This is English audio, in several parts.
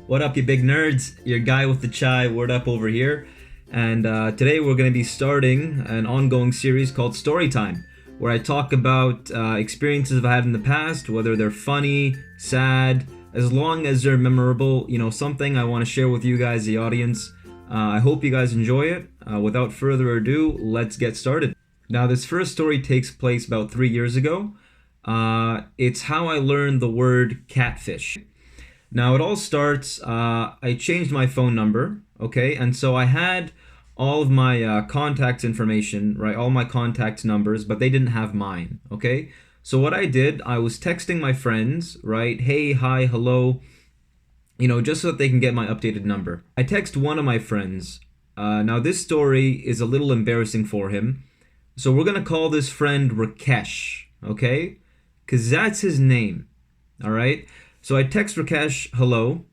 What up, you big nerds? Your guy with the chai, Werdup over here. And today we're going to be starting an ongoing series called Storytime, where I talk about experiences I've had in the past, whether they're funny, sad, as long as they're memorable, something I want to share with you guys, the audience. I hope you guys enjoy it. Without further ado, let's get started. Now, this first story takes place about 3 years ago. It's how I learned the word catfish. Now, it all starts, I changed my phone number, okay? And so I had all of my contact information, right? All my contact numbers, but they didn't have mine, okay? So what I did, I was texting my friends, right? Hey, hi, hello, just so that they can get my updated number. I text one of my friends. Now, this story is a little embarrassing for him. So we're going to call this friend Rakesh, okay? Because that's his name, all right? So I text Rakesh, hello,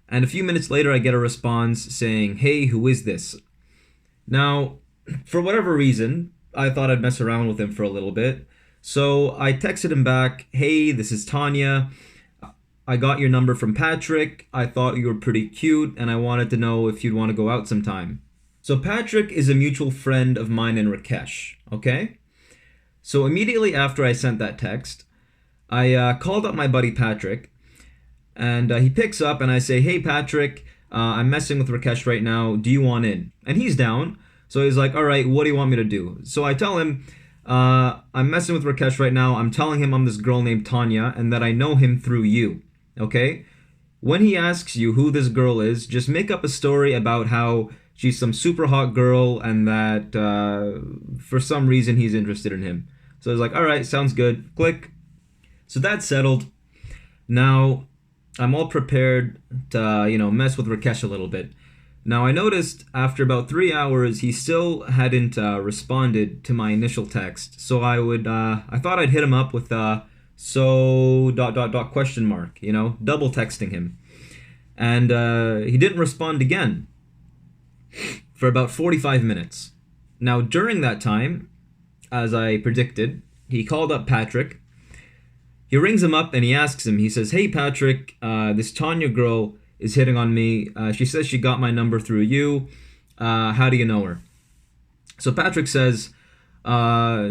and a few minutes later I get a response saying, hey, who is this? Now, for whatever reason, I thought I'd mess around with him for a little bit. So I texted him back, hey, this is Tanya. I got your number from Patrick. I thought you were pretty cute, and I wanted to know if you'd want to go out sometime. So Patrick is a mutual friend of mine and Rakesh, okay? So immediately after I sent that text, I called up my buddy Patrick, and he picks up, and I say, hey Patrick, I'm messing with Rakesh right now, do you want in? And he's down, so he's like, alright, what do you want me to do? So I tell him, I'm messing with Rakesh right now, I'm telling him I'm this girl named Tanya, and that I know him through you, okay? When he asks you who this girl is, just make up a story about how she's some super hot girl, and that for some reason he's interested in him. So he's like, alright, sounds good, click. So that's settled. Now, I'm all prepared to, mess with Rakesh a little bit. Now, I noticed after about 3 hours, he still hadn't responded to my initial text. So I thought I'd hit him up with question mark, double texting him. And he didn't respond again for about 45 minutes. Now, during that time, as I predicted, he called up Patrick. He rings him up and he asks him, he says, hey Patrick, this Tanya girl is hitting on me. She says she got my number through you. How do you know her? So Patrick says,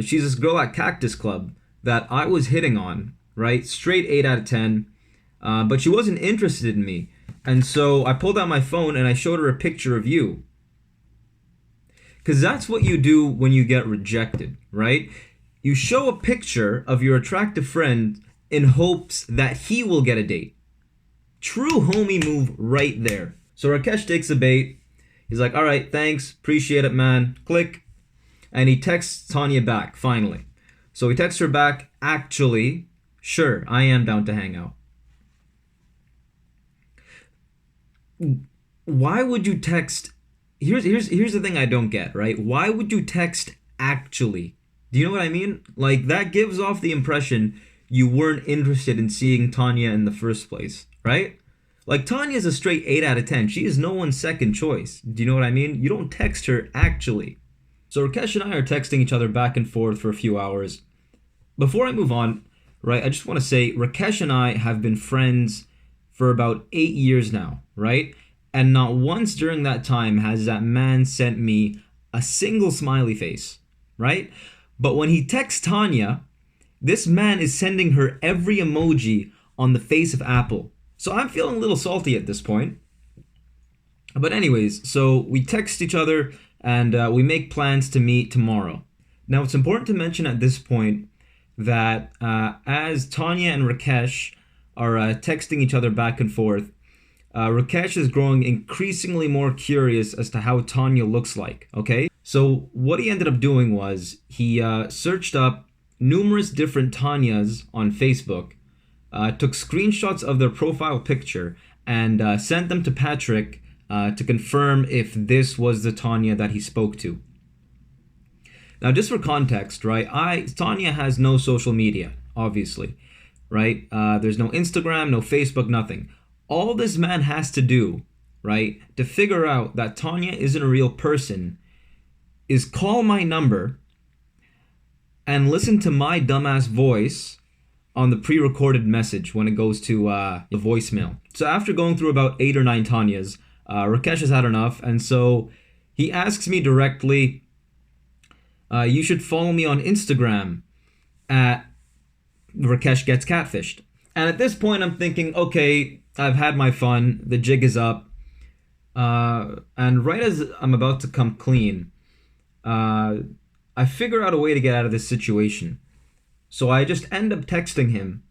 she's this girl at Cactus Club that I was hitting on, right? Straight 8 out of 10. But she wasn't interested in me. And so I pulled out my phone and I showed her a picture of you. Because that's what you do when you get rejected, right? You show a picture of your attractive friend in hopes that he will get a date. True homie move right there. So Rakesh takes the bait. He's like, all right, thanks. Appreciate it, man. Click. And he texts Tanya back, finally. So he texts her back, actually, sure, I am down to hang out. Why would you text... Here's the thing I don't get, right? Why would you text actually? Do you know what I mean? Like, that gives off the impression you weren't interested in seeing Tanya in the first place, right? Like, Tanya's a straight 8 out of 10. She is no one's second choice. Do you know what I mean? You don't text her actually. So Rakesh and I are texting each other back and forth for a few hours. Before I move on, right, I just want to say Rakesh and I have been friends for about 8 years now, right? And not once during that time has that man sent me a single smiley face, right? But when he texts Tanya, this man is sending her every emoji on the face of Apple. So I'm feeling a little salty at this point. But anyways, so we text each other and we make plans to meet tomorrow. Now, it's important to mention at this point that as Tanya and Rakesh are texting each other back and forth, Rakesh is growing increasingly more curious as to how Tanya looks like, okay? So what he ended up doing was he searched up numerous different Tanyas on Facebook, took screenshots of their profile picture, and sent them to Patrick to confirm if this was the Tanya that he spoke to. Now, just for context, right, Tanya has no social media, obviously, right? There's no Instagram, no Facebook, nothing. All this man has to do, right, to figure out that Tanya isn't a real person is call my number and listen to my dumbass voice on the pre-recorded message when it goes to the voicemail. So after going through about 8 or 9 Tanyas, Rakesh has had enough, and so he asks me directly, you should follow me on Instagram at Rakesh Gets Catfished. And at this point, I'm thinking, okay, I've had my fun. The jig is up. And right as I'm about to come clean, I figure out a way to get out of this situation. So I just end up texting him,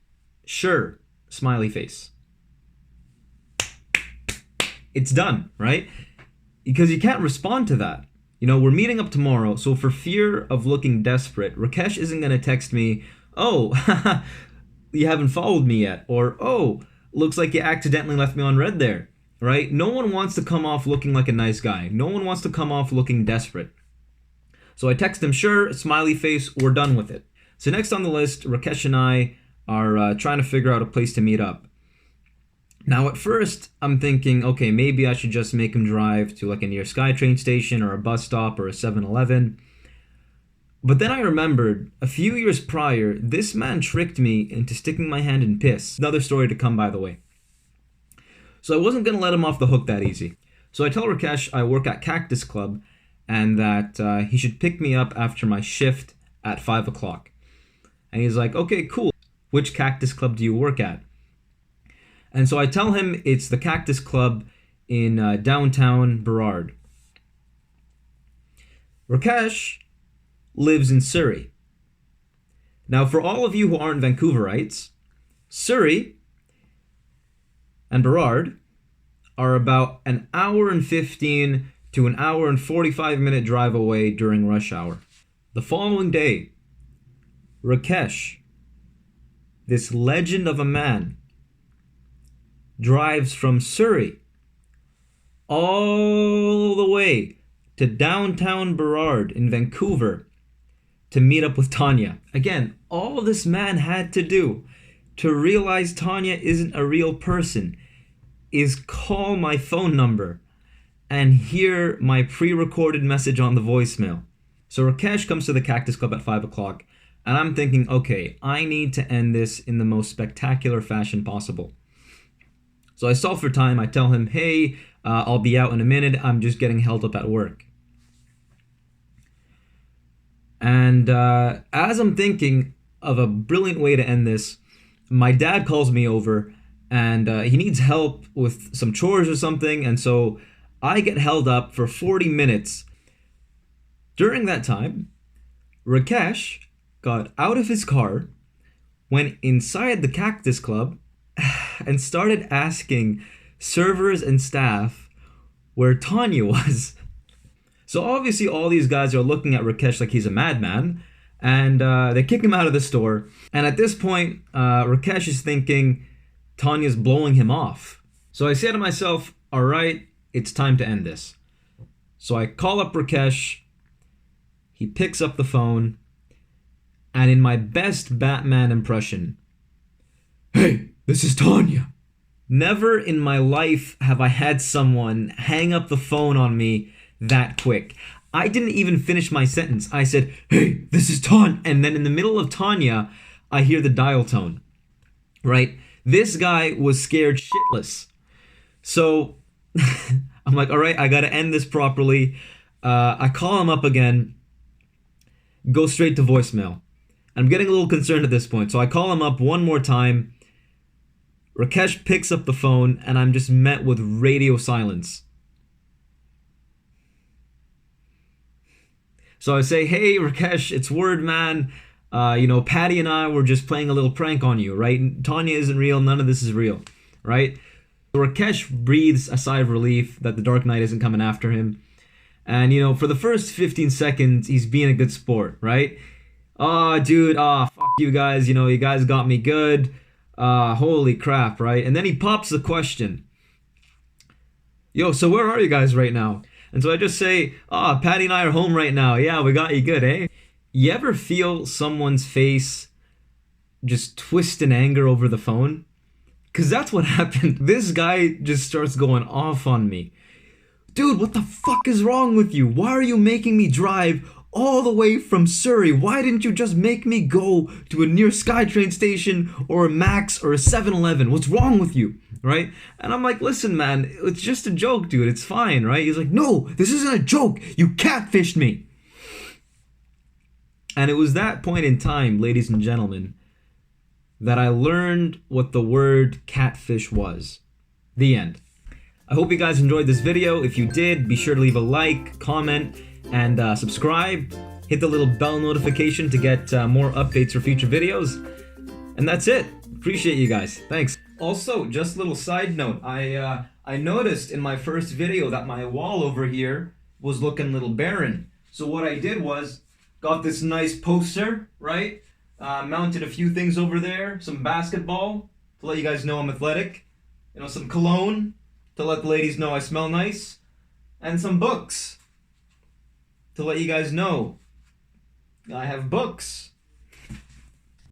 sure, smiley face. It's done, right? Because you can't respond to that. You know, we're meeting up tomorrow, so for fear of looking desperate, Rakesh isn't going to text me, oh, you haven't followed me yet, or, oh, looks like you accidentally left me on red there, right? No one wants to come off looking like a nice guy. No one wants to come off looking desperate. So I text him, sure, smiley face, we're done with it. So next on the list, Rakesh and I are trying to figure out a place to meet up. Now at first, I'm thinking, okay, maybe I should just make him drive to like a near SkyTrain station or a bus stop or a 7-Eleven. But then I remembered, a few years prior, this man tricked me into sticking my hand in piss. Another story to come, by the way. So I wasn't going to let him off the hook that easy. So I tell Rakesh I work at Cactus Club and that he should pick me up after my shift at 5 o'clock. And he's like, okay, cool. Which Cactus Club do you work at? And so I tell him it's the Cactus Club in downtown Burrard. Rakesh lives in Surrey. Now, for all of you who aren't Vancouverites, Surrey and Burrard are about an hour and 15 to an hour and 45-minute drive away during rush hour. The following day, Rakesh, this legend of a man, drives from Surrey all the way to downtown Burrard in Vancouver to meet up with Tanya. Again, all this man had to do to realize Tanya isn't a real person is call my phone number and hear my pre-recorded message on the voicemail. So Rakesh comes to the Cactus Club at 5 o'clock, and I'm thinking, okay, I need to end this in the most spectacular fashion possible. So I stall for time. I tell him, hey, I'll be out in a minute. I'm just getting held up at work. And as I'm thinking of a brilliant way to end this, my dad calls me over and he needs help with some chores or something. And so I get held up for 40 minutes. During that time, Rakesh got out of his car, went inside the Cactus Club, and started asking servers and staff where Tanya was. So obviously all these guys are looking at Rakesh like he's a madman, and they kick him out of the store. And at this point, Rakesh is thinking Tanya's blowing him off. So I say to myself, all right, it's time to end this. So I call up Rakesh, he picks up the phone, and in my best Batman impression, hey, this is Tanya. Never in my life have I had someone hang up the phone on me that quick. I didn't even finish my sentence. I said, hey, this is Tanya. And then in the middle of Tanya, I hear the dial tone, right? This guy was scared shitless. So I'm like, all right, I got to end this properly. I call him up again, go straight to voicemail. I'm getting a little concerned at this point. So I call him up one more time. Rakesh picks up the phone, and I'm just met with radio silence. So I say, hey, Rakesh, it's Word, man. Patty and I were just playing a little prank on you, right? Tanya isn't real. None of this is real, right? So Rakesh breathes a sigh of relief that the Dark Knight isn't coming after him. And, for the first 15 seconds, he's being a good sport, right? Oh, dude, fuck you guys. You guys got me good. Holy crap, right? And then he pops the question. Yo, so where are you guys right now? And so I just say, Patty and I are home right now. Yeah, we got you good, eh? You ever feel someone's face just twist in anger over the phone? Because that's what happened. This guy just starts going off on me. Dude, what the fuck is wrong with you? Why are you making me drive all the way from Surrey? Why didn't you just make me go to a near SkyTrain station or a Max or a 7-Eleven? What's wrong with you? right? And I'm like, listen, man, it's just a joke, dude. It's fine, right? He's like, no, this isn't a joke. You catfished me. And it was that point in time, ladies and gentlemen, that I learned what the word catfish was. The end. I hope you guys enjoyed this video. If you did, be sure to leave a like, comment, and subscribe. Hit the little bell notification to get more updates for future videos. And that's it. Appreciate you guys. Thanks. Also, just a little side note. I noticed in my first video that my wall over here was looking a little barren. So what I did was got this nice poster, right? Mounted a few things over there. Some basketball to let you guys know I'm athletic. You know, some cologne to let the ladies know I smell nice. And some books to let you guys know I have books.